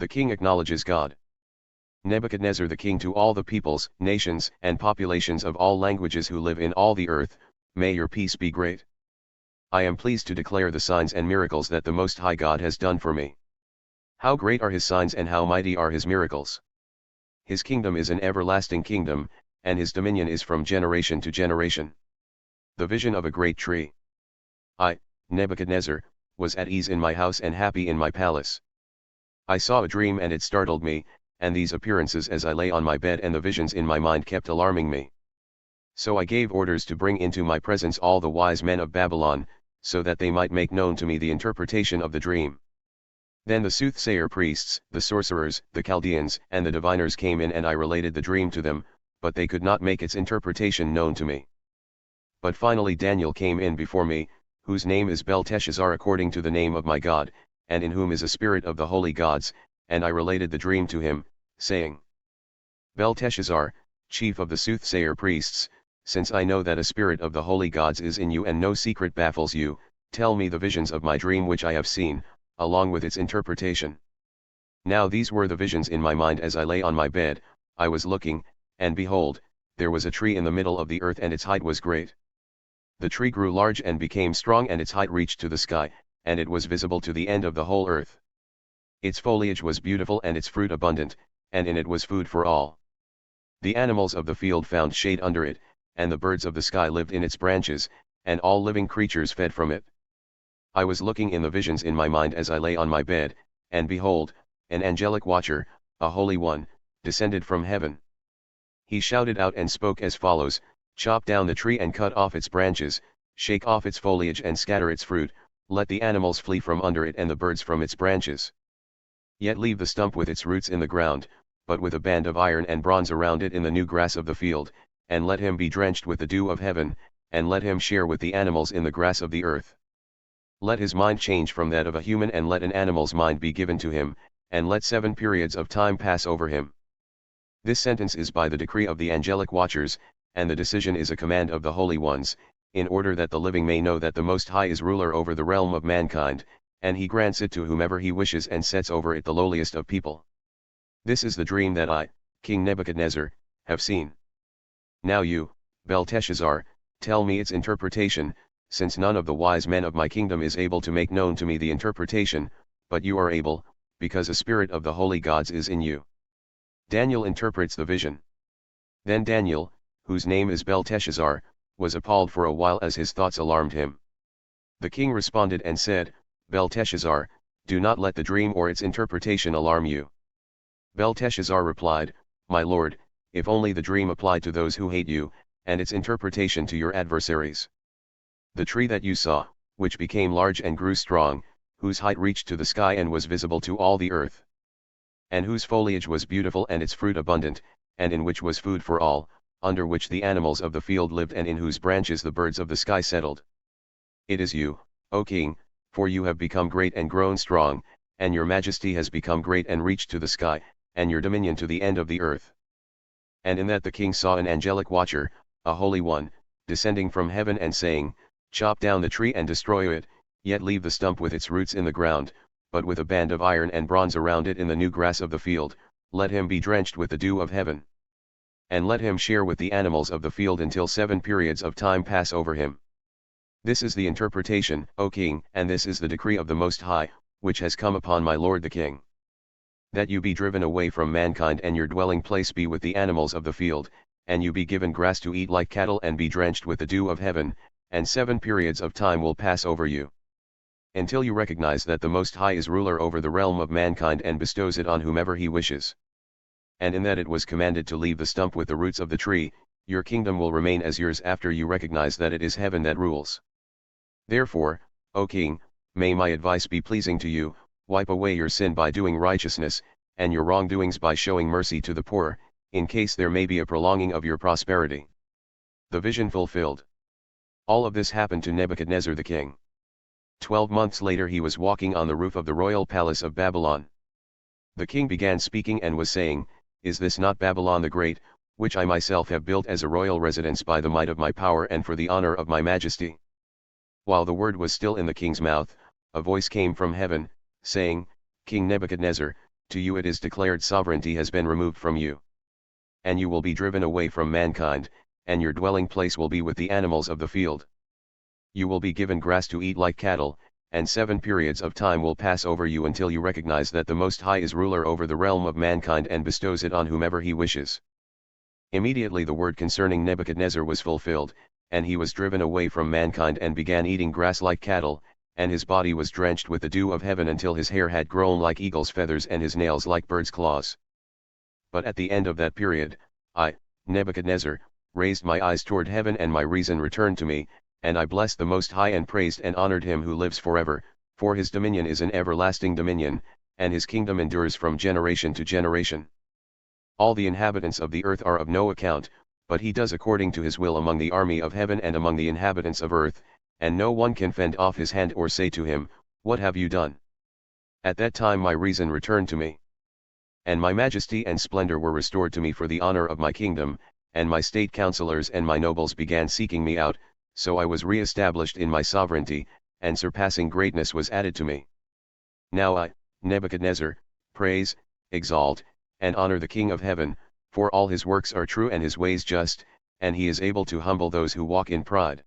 The king acknowledges God. Nebuchadnezzar the king, to all the peoples, nations, and populations of all languages who live in all the earth, may your peace be great. I am pleased to declare the signs and miracles that the Most High God has done for me. How great are his signs and how mighty are his miracles! His kingdom is an everlasting kingdom, and his dominion is from generation to generation. The vision of a great tree. I, Nebuchadnezzar, was at ease in my house and happy in my palace. I saw a dream and it startled me, and these appearances as I lay on my bed and the visions in my mind kept alarming me. So I gave orders to bring into my presence all the wise men of Babylon, so that they might make known to me the interpretation of the dream. Then the soothsayer priests, the sorcerers, the Chaldeans, and the diviners came in, and I related the dream to them, but they could not make its interpretation known to me. But finally Daniel came in before me, whose name is Belteshazzar according to the name of my God, and in whom is a spirit of the holy gods, and I related the dream to him, saying, Belteshazzar, chief of the soothsayer priests, since I know that a spirit of the holy gods is in you and no secret baffles you, tell me the visions of my dream which I have seen, along with its interpretation. Now these were the visions in my mind as I lay on my bed. I was looking, and behold, there was a tree in the middle of the earth, and its height was great. The tree grew large and became strong, and its height reached to the sky, and it was visible to the end of the whole earth. Its foliage was beautiful and its fruit abundant, and in it was food for all. The animals of the field found shade under it, and the birds of the sky lived in its branches, and all living creatures fed from it. I was looking in the visions in my mind as I lay on my bed, and behold, an angelic watcher, a holy one, descended from heaven. He shouted out and spoke as follows, chop down the tree and cut off its branches, shake off its foliage and scatter its fruit, let the animals flee from under it and the birds from its branches. Yet leave the stump with its roots in the ground, but with a band of iron and bronze around it in the new grass of the field, and let him be drenched with the dew of heaven, and let him share with the animals in the grass of the earth. Let his mind change from that of a human, and let an animal's mind be given to him, and let 7 periods of time pass over him. This sentence is by the decree of the angelic watchers, and the decision is a command of the holy ones, in order that the living may know that the Most High is ruler over the realm of mankind, and he grants it to whomever he wishes and sets over it the lowliest of people. This is the dream that I, King Nebuchadnezzar, have seen. Now you, Belteshazzar, tell me its interpretation, since none of the wise men of my kingdom is able to make known to me the interpretation, but you are able, because a spirit of the holy gods is in you. Daniel interprets the vision. Then Daniel, whose name is Belteshazzar, was appalled for a while as his thoughts alarmed him. The king responded and said, Belteshazzar, do not let the dream or its interpretation alarm you. Belteshazzar replied, My lord, if only the dream applied to those who hate you, and its interpretation to your adversaries. The tree that you saw, which became large and grew strong, whose height reached to the sky and was visible to all the earth, and whose foliage was beautiful and its fruit abundant, and in which was food for all, under which the animals of the field lived and in whose branches the birds of the sky settled. It is you, O king, for you have become great and grown strong, and your majesty has become great and reached to the sky, and your dominion to the end of the earth. And in that the king saw an angelic watcher, a holy one, descending from heaven and saying, Chop down the tree and destroy it, yet leave the stump with its roots in the ground, but with a band of iron and bronze around it in the new grass of the field, let him be drenched with the dew of heaven. And let him share with the animals of the field until 7 periods of time pass over him. This is the interpretation, O king, and this is the decree of the Most High, which has come upon my lord the king. That you be driven away from mankind and your dwelling place be with the animals of the field, and you be given grass to eat like cattle and be drenched with the dew of heaven, and 7 periods of time will pass over you. Until you recognize that the Most High is ruler over the realm of mankind and bestows it on whomever he wishes. And in that it was commanded to leave the stump with the roots of the tree, your kingdom will remain as yours after you recognize that it is heaven that rules. Therefore, O king, may my advice be pleasing to you, wipe away your sin by doing righteousness, and your wrongdoings by showing mercy to the poor, in case there may be a prolonging of your prosperity. The vision fulfilled. All of this happened to Nebuchadnezzar the king. 12 months later he was walking on the roof of the royal palace of Babylon. The king began speaking and was saying, Is this not Babylon the Great, which I myself have built as a royal residence by the might of my power and for the honor of my majesty? While the word was still in the king's mouth, a voice came from heaven, saying, King Nebuchadnezzar, to you it is declared sovereignty has been removed from you. And you will be driven away from mankind, and your dwelling place will be with the animals of the field. You will be given grass to eat like cattle, and 7 periods of time will pass over you until you recognize that the Most High is ruler over the realm of mankind and bestows it on whomever he wishes. Immediately the word concerning Nebuchadnezzar was fulfilled, and he was driven away from mankind and began eating grass like cattle, and his body was drenched with the dew of heaven until his hair had grown like eagle's feathers and his nails like bird's claws. But at the end of that period, I, Nebuchadnezzar, raised my eyes toward heaven and my reason returned to me, and I blessed the Most High and praised and honored him who lives forever, for his dominion is an everlasting dominion, and his kingdom endures from generation to generation. All the inhabitants of the earth are of no account, but he does according to his will among the army of heaven and among the inhabitants of earth, and no one can fend off his hand or say to him, "What have you done?" At that time my reason returned to me. And my majesty and splendor were restored to me for the honor of my kingdom, and my state counselors and my nobles began seeking me out, so I was re-established in my sovereignty, and surpassing greatness was added to me. Now I, Nebuchadnezzar, praise, exalt, and honor the King of heaven, for all his works are true and his ways just, and he is able to humble those who walk in pride.